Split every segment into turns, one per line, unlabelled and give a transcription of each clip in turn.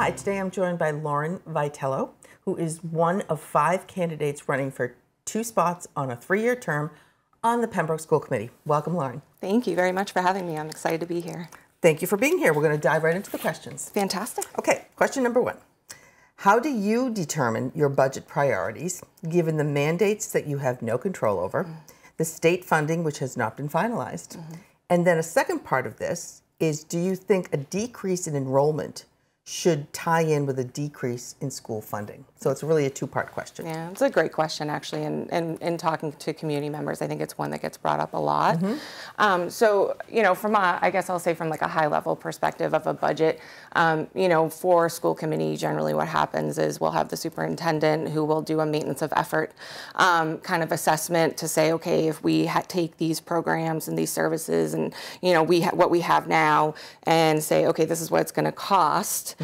Hi, today I'm joined by Lauren Vitello, who is one of 5 candidates running for 2 spots on a 3-year term on the Pembroke School Committee. Welcome, Lauren.
Thank you very much for having me. I'm excited to be here.
Thank you for being here. We're going to dive right into the questions.
Fantastic.
Okay, question number 1. How do you determine your budget priorities, given the mandates that you have no control over, the state funding which has not been finalized? And then a second part of this is, do you think a decrease in enrollment should tie in with a decrease in school funding? So it's really a 2-part question.
Yeah, it's a great question, actually, and in talking to community members, I think it's one that gets brought up a lot. So, you know, from I guess I'll say from like a high-level perspective of a budget, you know, for school committee, generally what happens is we'll have the superintendent who will do a maintenance of effort kind of assessment to say, okay, if we take these programs and these services and, you know, what we have now and say, okay, this is what it's going to cost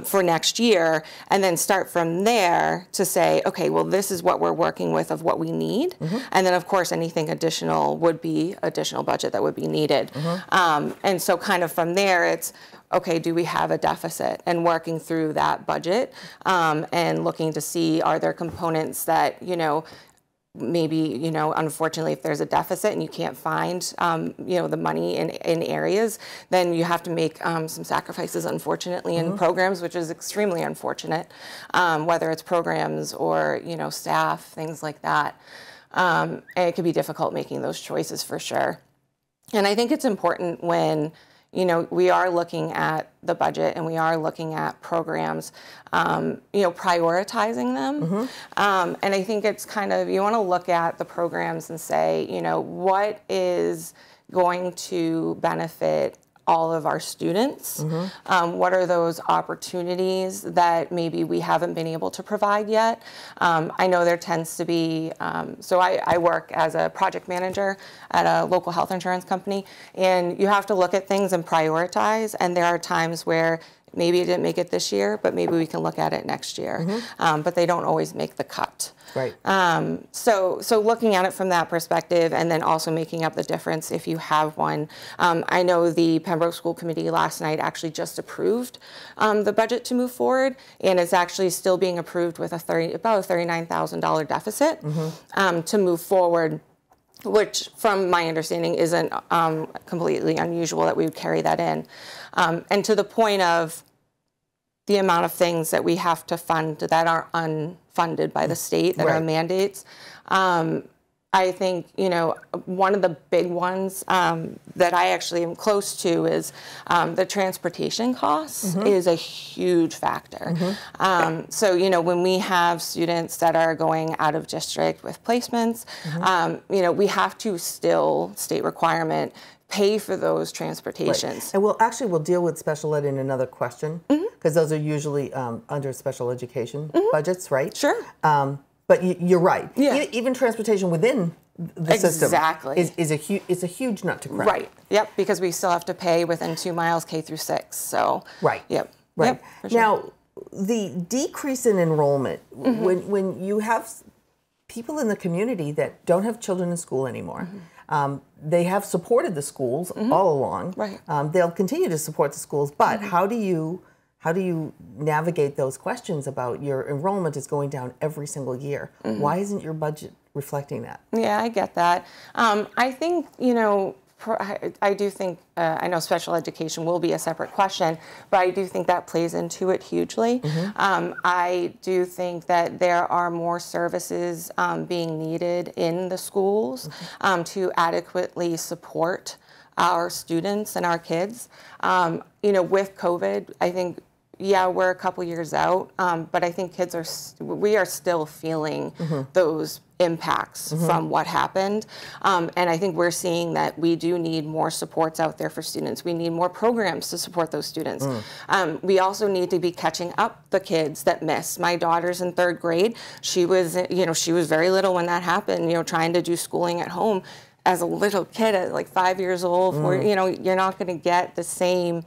for next year, and then start from there to say, okay, well, this is what we're working with of what we need. And then, of course, anything additional would be additional budget that would be needed. And so kind of from there, it's, okay, do we have a deficit? And working through that budget and looking to see, are there components that, you know, maybe, you know, unfortunately, if there's a deficit and you can't find, you know, the money in areas, then you have to make some sacrifices, unfortunately, in programs, which is extremely unfortunate, whether it's programs or, you know, staff, things like that. And it can be difficult making those choices for sure. And I think it's important when, you know, we are looking at the budget and we are looking at programs, you know, prioritizing them. And I think it's kind of, you want to look at the programs and say, you know, what is going to benefit all of our students? What are those opportunities that maybe we haven't been able to provide yet? I know there tends to be, so I work as a project manager at a local health insurance company, and you have to look at things and prioritize, and there are times where maybe it didn't make it this year, but maybe we can look at it next year. But they don't always make the cut.
Right.
So looking at it from that perspective, and then also making up the difference if you have one. I know the Pembroke School Committee last night actually just approved the budget to move forward, and it's actually still being approved with about a $39,000 deficit to move forward, which from my understanding isn't completely unusual that we would carry that in. And to the point of the amount of things that we have to fund that are unfunded by the state, that are mandates. I think, you know, one of the big ones that I actually am close to is the transportation costs is a huge factor. So, you know, when we have students that are going out of district with placements, you know, we have to still, state requirement, pay for those transportations.
And we'll deal with special ed in another question, because those are usually under special education budgets, right?
Sure.
But you're right.
Yeah.
Even transportation within the system is a huge nut to crack.
Right. Yep. Because we still have to pay within 2 miles K through 6. So.
Right.
Yep.
Right.
Yep, for sure.
Now, the decrease in enrollment, when you have people in the community that don't have children in school anymore, they have supported the schools all along. Right. They'll continue to support the schools, but how do you navigate those questions about your enrollment is going down every single year? Why isn't your budget reflecting that? Yeah,
I get that. I think, you know, I do think, I know special education will be a separate question, but I do think that plays into it hugely. I do think that there are more services being needed in the schools to adequately support our students and our kids. You know, with COVID, I think, yeah, we're a couple years out, but I think we are still feeling those impacts from what happened. And I think we're seeing that we do need more supports out there for students. We need more programs to support those students. We also need to be catching up the kids that miss. My daughter's in 3rd grade. She was, you know, she was very little when that happened, you know, trying to do schooling at home. As a little kid at like 5 years old, where, you know, you're not going to get the same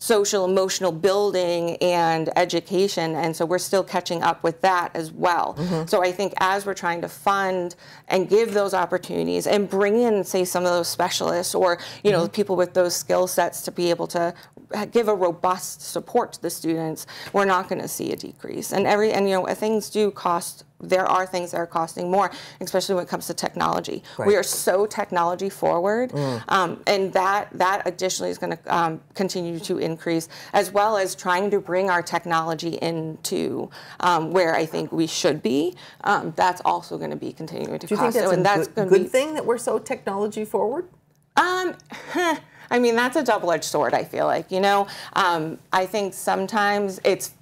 social emotional building and education, and so we're still catching up with that as well. So I think as we're trying to fund and give those opportunities and bring in, say, some of those specialists or people with those skill sets to be able to give a robust support to the students, we're not going to see a decrease. And things do cost. There are things that are costing more, especially when it comes to technology.
Right.
We are so technology forward, and that additionally is going to continue to increase, as well as trying to bring our technology into where I think we should be. That's also going to be continuing to cost.
Do you think that's a good thing that we're so technology forward?
I mean, that's a double-edged sword, I feel like, I think sometimes it's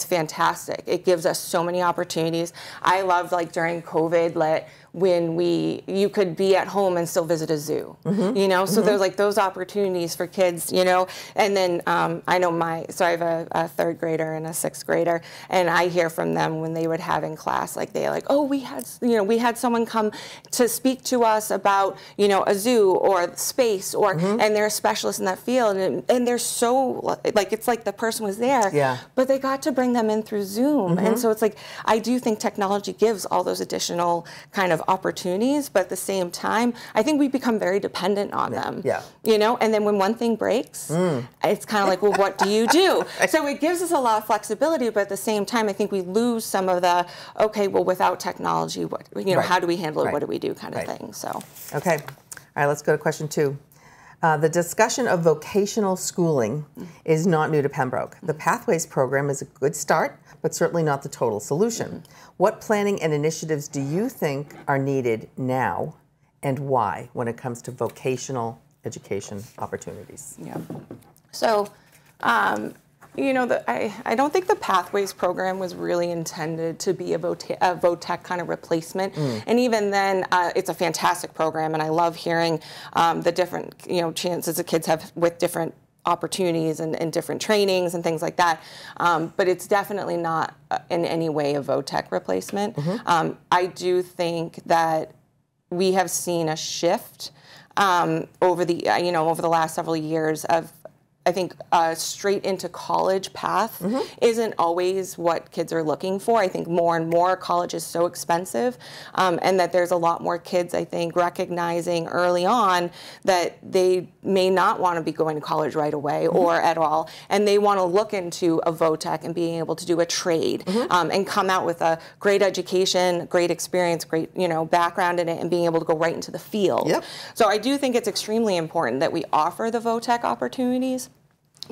fantastic. It gives us so many opportunities. I loved, like, during COVID, when you could be at home and still visit a zoo, so there's like those opportunities for kids, and then I know so I have a third grader and a sixth grader, and I hear from them when they would have in class, like, they're like, oh, we had someone come to speak to us about, a zoo or space and they're a specialist in that field, and they're so, like, it's like the person was there, but they got to bring them in through Zoom, and so it's like, I do think technology gives all those additional kind of opportunities, but at the same time, I think we become very dependent on them. And then when one thing breaks, it's kind of like, well, what do you do? So it gives us a lot of flexibility, but at the same time, I think we lose some of the, okay, well, without technology, what, how do we handle it? What do we do, kind of thing. So.
Okay. All right, let's go to question 2. The discussion of vocational schooling is not new to Pembroke. The Pathways program is a good start, but certainly not the total solution. What planning and initiatives do you think are needed now, and why, when it comes to vocational education opportunities?
So, I don't think the Pathways program was really intended to be a VOTEC kind of replacement. And even then, it's a fantastic program, and I love hearing the different, chances the kids have with different opportunities and different trainings and things like that. But it's definitely not in any way a VOTEC replacement. I do think that we have seen a shift over the last several years of, I think, straight into college path isn't always what kids are looking for. I think more and more college is so expensive, and that there's a lot more kids, I think, recognizing early on that they may not want to be going to college right away or at all, and they want to look into a VOTEC and being able to do a trade and come out with a great education, great experience, great background in it, and being able to go right into the field. So I do think it's extremely important that we offer the VOTEC opportunities,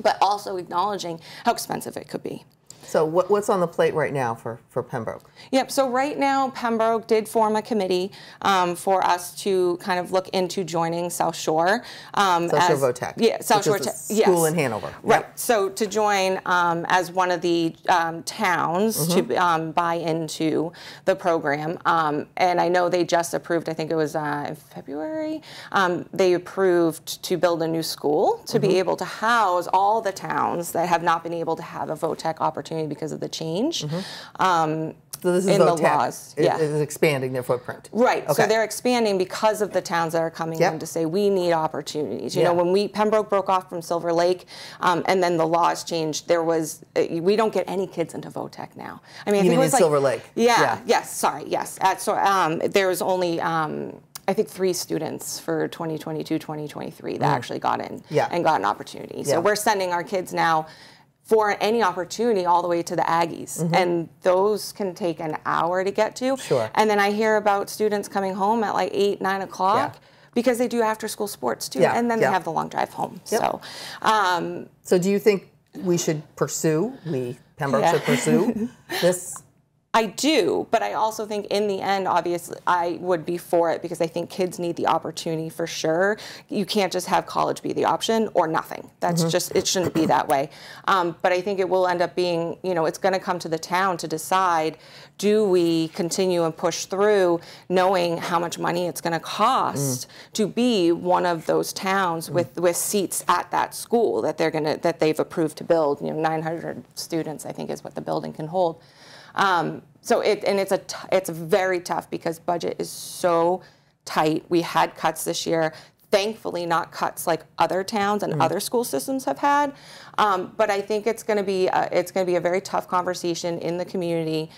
but also acknowledging how expensive it could be.
So what's on the plate right now for Pembroke?
Yep, so right now Pembroke did form a committee for us to kind of look into joining South Shore.
South Shore VOTEC.
Yeah, South Shore
school in Hanover.
Right, so to join as one of the towns to buy into the program. And I know they just approved, I think it was in February, they approved to build a new school to be able to house all the towns that have not been able to have a VOTEC opportunity because of the change.
So this is
in
VOTEC.
The laws.
It is expanding their footprint.
Right.
Okay.
So they're expanding because of the towns that are coming in to say we need opportunities. You know, when Pembroke broke off from Silver Lake, and then the laws changed, there was we don't get any kids into VOTEC now. I mean, I think it was like
Silver Lake.
Yes. Sorry. Yes. There was only. I think 3 students for 2022, 2023 that actually got in and got an opportunity. So we're sending our kids now for any opportunity all the way to the Aggies. And those can take an hour to get to. And then I hear about students coming home at like 8, 9 o'clock because they do after school sports too. And then they have the long drive home. So
do you think we should pursue, Pembroke should pursue this?
I do, but I also think in the end, obviously, I would be for it because I think kids need the opportunity for sure. You can't just have college be the option or nothing. That's just, it shouldn't be that way. But I think it will end up being, it's going to come to the town to decide, do we continue and push through knowing how much money it's going to cost to be one of those towns with seats at that school that they've approved to build. 900 students, I think, is what the building can hold. So it's very tough because budget is so tight. We had cuts this year. thankfully not cuts like other towns and other school systems have had. But I think it's going to be a very tough conversation in the community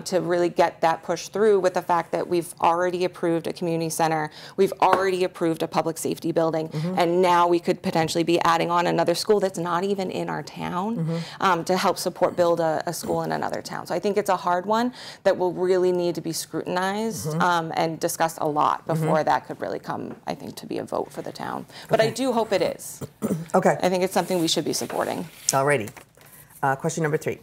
to really get that pushed through, with the fact that we've already approved a community center, we've already approved a public safety building, and now we could potentially be adding on another school that's not even in our town to help support build a school in another town. So I think it's a hard one that will really need to be scrutinized and discussed a lot before that could really come, I think, to be a vote for the town. But I do hope it is.
Okay.
I think it's something we should be supporting.
Alrighty. Question number 3.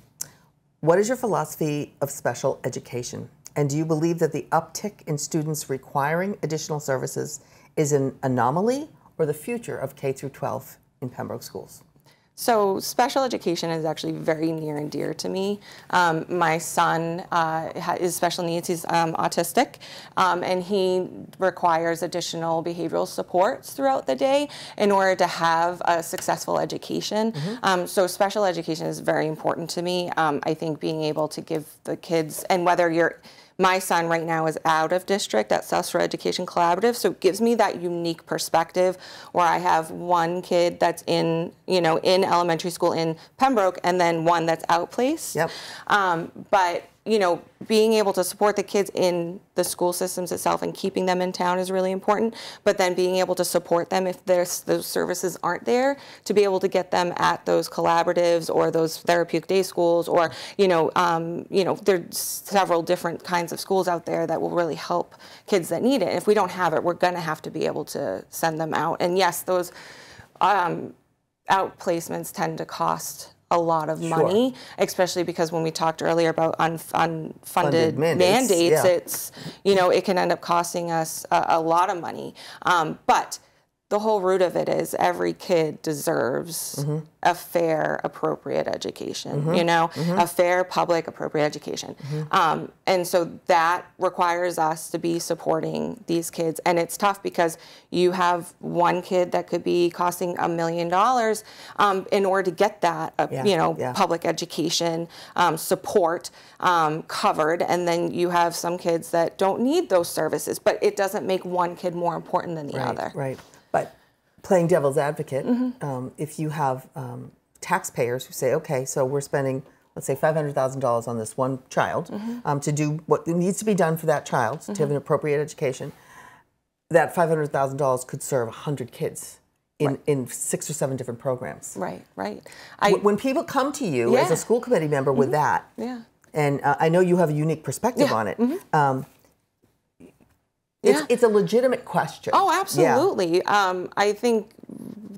What is your philosophy of special education? And do you believe that the uptick in students requiring additional services is an anomaly or the future of K through 12 in Pembroke schools?
So special education is actually very near and dear to me. My son is special needs, he's autistic, and he requires additional behavioral supports throughout the day in order to have a successful education. So special education is very important to me. I think being able to give the kids, and whether you're, my son right now is out of district at South Shore Education Collaborative, so it gives me that unique perspective where I have one kid that's in, in elementary school in Pembroke, and then one that's outplaced. Yep. But being able to support the kids in the school systems itself and keeping them in town is really important. But then being able to support them if those services aren't there, to be able to get them at those collaboratives or those therapeutic day schools, or there's several different kinds of schools out there that will really help kids that need it. If we don't have it, we're going to have to be able to send them out. And yes, those outplacements tend to cost a lot of money, especially because when we talked earlier about unfunded mandates, it's, it can end up costing us a lot of money. But the whole root of it is every kid deserves a fair, appropriate education, a fair, public, appropriate education. And so that requires us to be supporting these kids. And it's tough because you have one kid that could be costing $1 million in order to get that, public education support covered. And then you have some kids that don't need those services, but it doesn't make one kid more important than the other.
Right. But playing devil's advocate, if you have taxpayers who say, okay, so we're spending, let's say, $500,000 on this one child to do what needs to be done for that child, to have an appropriate education, that $500,000 could serve 100 kids in 6 or 7 different programs. Right. When people come to you as a school committee member with that, and I know you have a unique perspective on it, it's a legitimate question.
Oh, absolutely. I think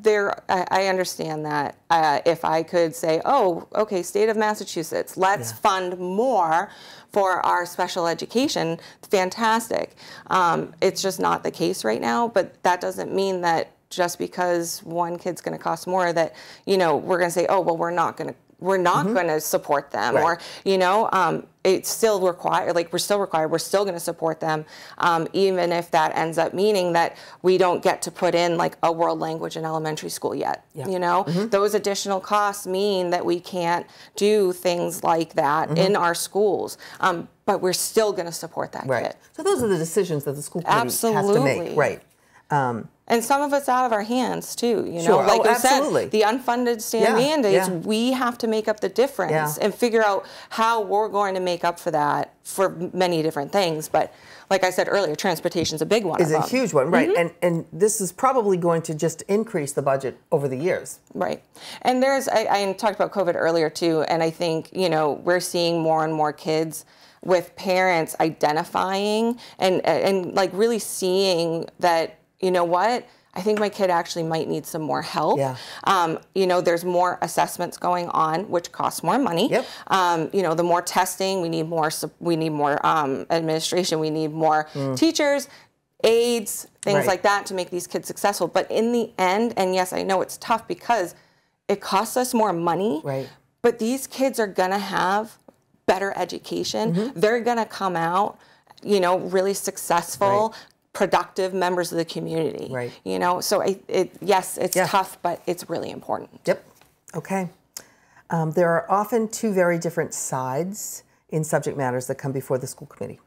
I understand that. If I could say, oh, okay, state of Massachusetts, let's fund more for our special education, fantastic. It's just not the case right now, but that doesn't mean that just because one kid's going to cost more that, we're going to say, oh, well, we're not going to support them, or it's still required. Like, we're still going to support them, even if that ends up meaning that we don't get to put in like a world language in elementary school yet. Those additional costs mean that we can't do things like that in our schools. But we're still going to support that kid.
So those are the decisions that the school committee has to make. Right.
And some of it's out of our hands too, Like you said, the unfunded mandates, we have to make up the difference and figure out how we're going to make up for that for many different things. But like I said earlier, transportation's a big one.
Is a huge one, right? And this is probably going to just increase the budget over the years. Right.
And I talked about COVID earlier too, and I think, we're seeing more and more kids with parents identifying and like really seeing that, I think my kid actually might need some more help. There's more assessments going on, which costs more money. The more testing, we need more administration, we need more teachers, aides, things like that to make these kids successful. But in the end, and yes, I know it's tough because it costs us more money, but these kids are gonna have better education. They're gonna come out, really successful, productive members of the community. So yes, it's tough, but it's really important.
Okay. There are often 2 very different sides in subject matters that come before the school committee.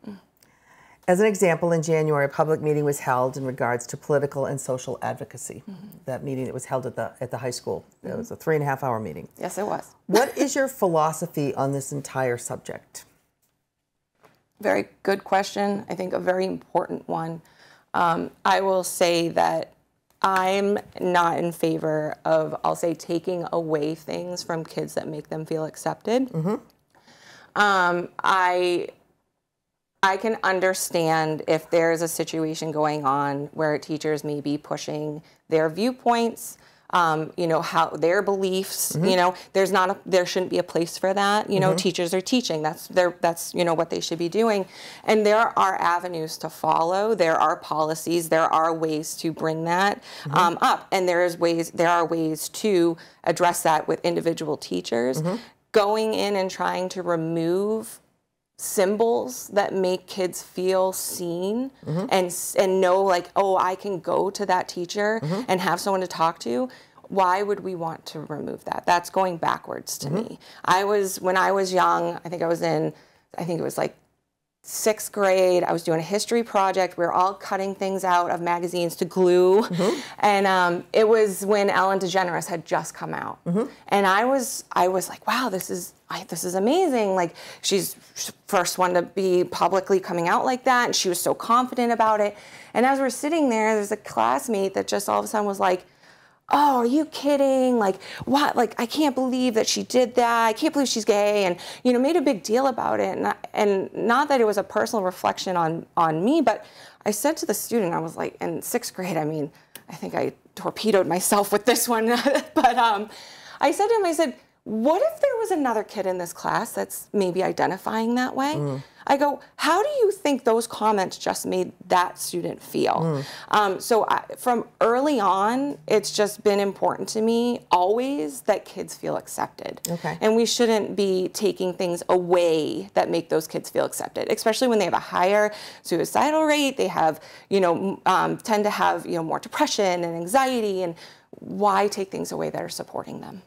As an example, in January, a public meeting was held in regards to political and social advocacy. That meeting that was held at the high school. It was a 3.5-hour meeting.
Yes, it was.
What is your philosophy on this entire subject?
Very good question. I think a very important one. I will say that I'm not in favor of, I'll say, taking away things from kids that make them feel accepted. I can understand if there's a situation going on where teachers may be pushing their viewpoints, you know, how their beliefs, you know, there shouldn't be a place for that. You know, teachers are teaching. That's you know what they should be doing. And there are avenues to follow. There are policies. There are ways to bring that up. And there are ways to address that with individual teachers. Going in and trying to remove symbols that make kids feel seen and know, like, oh, I can go to that teacher and have someone to talk to. Why would we want to remove that? That's going backwards to me. When I was young, I think it was like 6th grade, I was doing a history project. We were all cutting things out of magazines to glue. And it was when Ellen DeGeneres had just come out. And I was like, wow, this is amazing. Like, she's first one to be publicly coming out like that. And she was so confident about it. And as we're sitting there, there's a classmate that just all of a sudden was like, oh, are you kidding? Like, what? Like, I can't believe that she did that. I can't believe she's gay. And, you know, made a big deal about it. And not that it was a personal reflection on me, but I said to the student, I was like, in 6th grade, I mean, I think I torpedoed myself with this one. But I said to him, I said, what if there was another kid in this class that's maybe identifying that way? I go, how do you think those comments just made that student feel? From early on, it's just been important to me always that kids feel accepted. And we shouldn't be taking things away that make those kids feel accepted, especially when they have a higher suicidal rate. They have, you know, tend to have, you know, more depression and anxiety. And why take things away that are supporting them?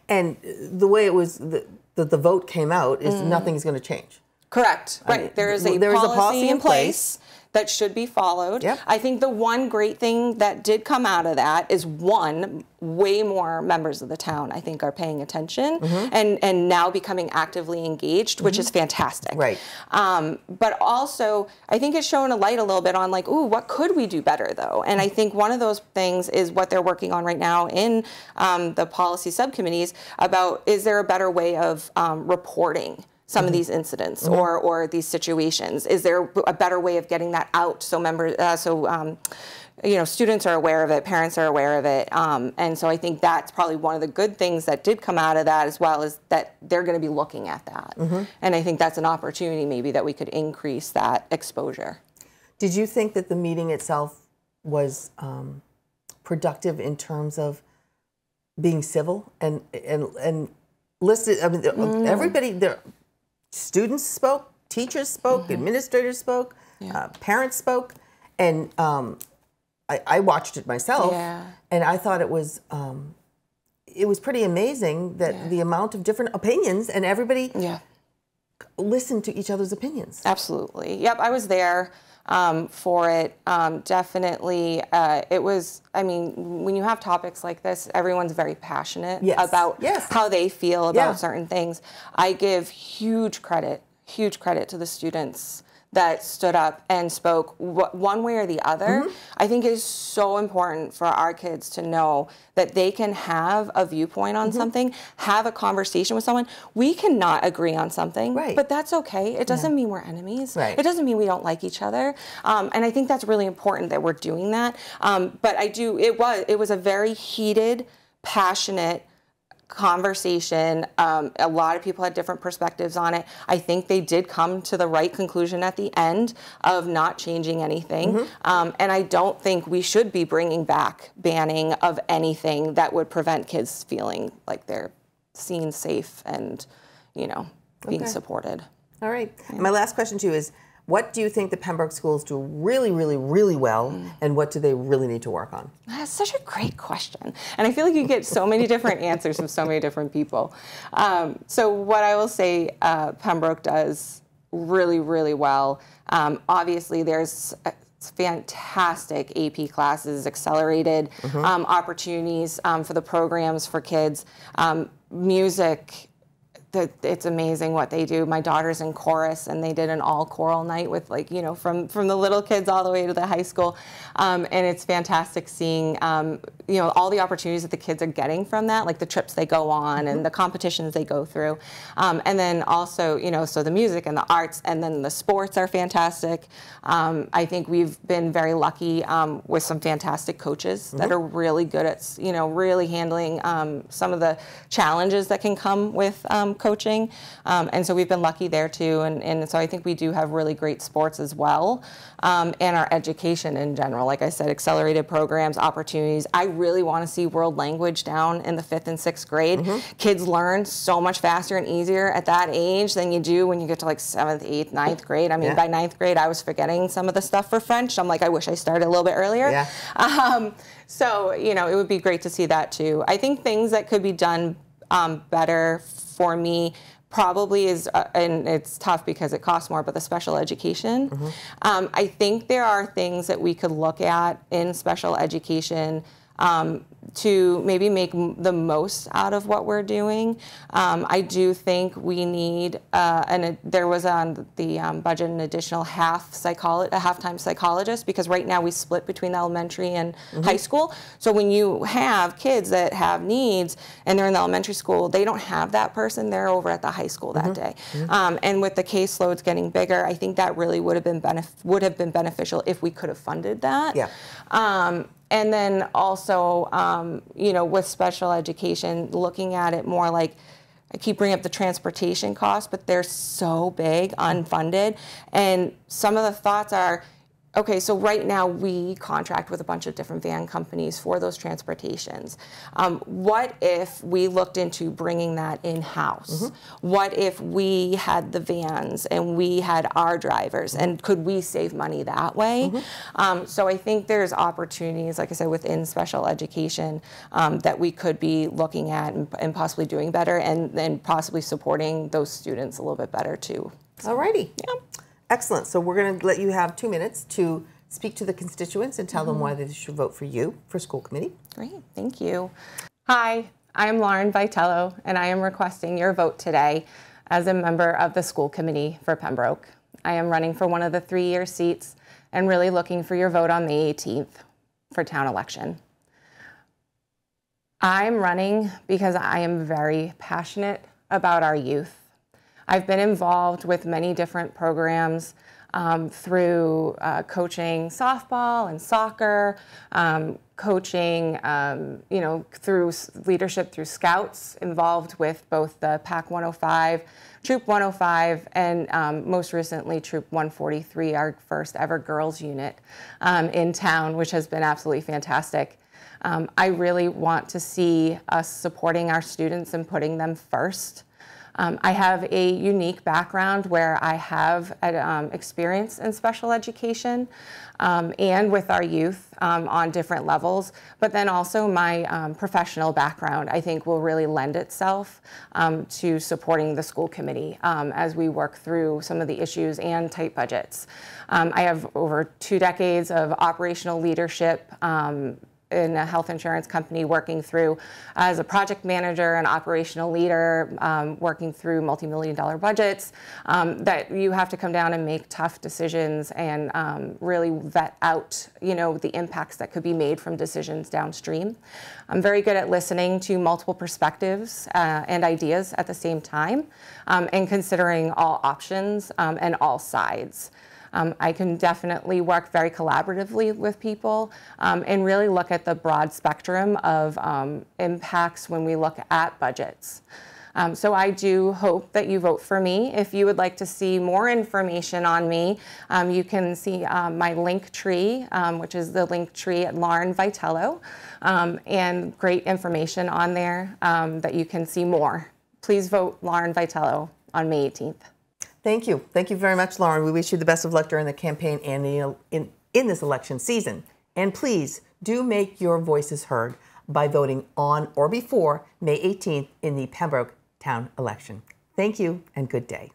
And
the way it was, the vote came out is nothing's going to change.
Correct. Right. There is a policy in place that should be followed. I think the one great thing that did come out of that is, one, way more members of the town, I think, are paying attention and now becoming actively engaged, which is fantastic. But also, I think it's shown a light a little bit on, like, ooh, what could we do better, though? And I think one of those things is what they're working on right now in the policy subcommittees about, is there a better way of reporting some of these incidents or these situations? Is there a better way of getting that out so members, you know, students are aware of it, parents are aware of it, and so I think that's probably one of the good things that did come out of that, as well as that they're going to be looking at that, and I think that's an opportunity maybe that we could increase that exposure.
Did you think that the meeting itself was productive in terms of being civil and listed? I mean, everybody there. Students spoke, teachers spoke, administrators spoke, parents spoke, and I watched it myself, and I thought it was pretty amazing that the amount of different opinions, and everybody listened to each other's opinions.
Absolutely. Yep, I was there for it. Definitely, it was, I mean, when you have topics like this, everyone's very passionate about how they feel about certain things. I give huge credit to the students that stood up and spoke one way or the other. I think it is so important for our kids to know that they can have a viewpoint on something, have a conversation with someone. We cannot agree on something, but that's okay. It doesn't mean we're enemies. It doesn't mean we don't like each other. And I think that's really important that we're doing that. But it was a very heated, passionate conversation. A lot of people had different perspectives on it. I think they did come to the right conclusion at the end of not changing anything. And I don't think we should be bringing back banning of anything that would prevent kids feeling like they're seen safe and, you know, being supported.
All right. And my last question to you is, what do you think the Pembroke schools do really, really, really well, and what do they really need to work on?
That's such a great question. And I feel like you get so many different answers from so many different people. So what I will say Pembroke does really, really well. Obviously, there's fantastic AP classes, accelerated opportunities for the programs for kids. Music, it's amazing what they do. My daughter's in chorus, and they did an all choral night with, like, you know, from the little kids all the way to the high school, and it's fantastic seeing you know, all the opportunities that the kids are getting from that, like the trips they go on and the competitions they go through, and then also, you know, so the music and the arts, and then the sports are fantastic. I think we've been very lucky with some fantastic coaches that are really good at, you know, really handling some of the challenges that can come with coaching, and so we've been lucky there too, and so I think we do have really great sports as well, and our education in general, like I said, accelerated programs, opportunities. I really want to see world language down in the 5th and 6th grade. Kids learn so much faster and easier at that age than you do when you get to like 7th, 8th, 9th grade. I mean, by 9th grade, I was forgetting some of the stuff for French. I'm like, I wish I started a little bit earlier. So, you know, it would be great to see that too. I think things that could be done better for me probably is, and it's tough because it costs more, but the special education. I think there are things that we could look at in special education to maybe make the most out of what we're doing. I do think we need, and there was on the budget an additional half-time psychologist, because right now we split between elementary and high school. So when you have kids that have needs and they're in the elementary school, they don't have that person. They're over at the high school that day. And with the caseloads getting bigger, I think that really would have been beneficial if we could have funded that. And then also, you know, with special education, looking at it more like, I keep bringing up the transportation costs, but they're so big, unfunded. And some of the thoughts are, okay, so right now we contract with a bunch of different van companies for those transportations. What if we looked into bringing that in-house? What if we had the vans and we had our drivers, and could we save money that way? So I think there's opportunities, like I said, within special education that we could be looking at and possibly doing better, and possibly supporting those students a little bit better too.
So. Alrighty. Excellent. So we're going to let you have 2 minutes to speak to the constituents and tell them why they should vote for you for school committee.
Great. Thank you. Hi, I'm Lauren Vitello, and I am requesting your vote today as a member of the school committee for Pembroke. I am running for one of the 3-year seats and really looking for your vote on May 18th for town election. I'm running because I am very passionate about our youth. I've been involved with many different programs through coaching softball and soccer, coaching, you know, through leadership through Scouts, involved with both the PAC 105, Troop 105, and most recently Troop 143, our first ever girls unit in town, which has been absolutely fantastic. I really want to see us supporting our students and putting them first. I have a unique background where I have experience in special education and with our youth on different levels, but then also my professional background, I think, will really lend itself to supporting the school committee as we work through some of the issues and tight budgets. I have over 2 decades of operational leadership in a health insurance company, working through as a project manager and operational leader, working through multi-million-dollar budgets, that you have to come down and make tough decisions and really vet out, you know, the impacts that could be made from decisions downstream. I'm very good at listening to multiple perspectives and ideas at the same time, and considering all options and all sides. I can definitely work very collaboratively with people and really look at the broad spectrum of impacts when we look at budgets. So I do hope that you vote for me. If you would like to see more information on me, you can see my link tree, which is the link tree at Lauren Vitello, and great information on there that you can see more. Please vote Lauren Vitello on May 18th.
Thank you. Thank you very much, Lauren. We wish you the best of luck during the campaign and in this election season. And please do make your voices heard by voting on or before May 18th in the Pembroke town election. Thank you and good day.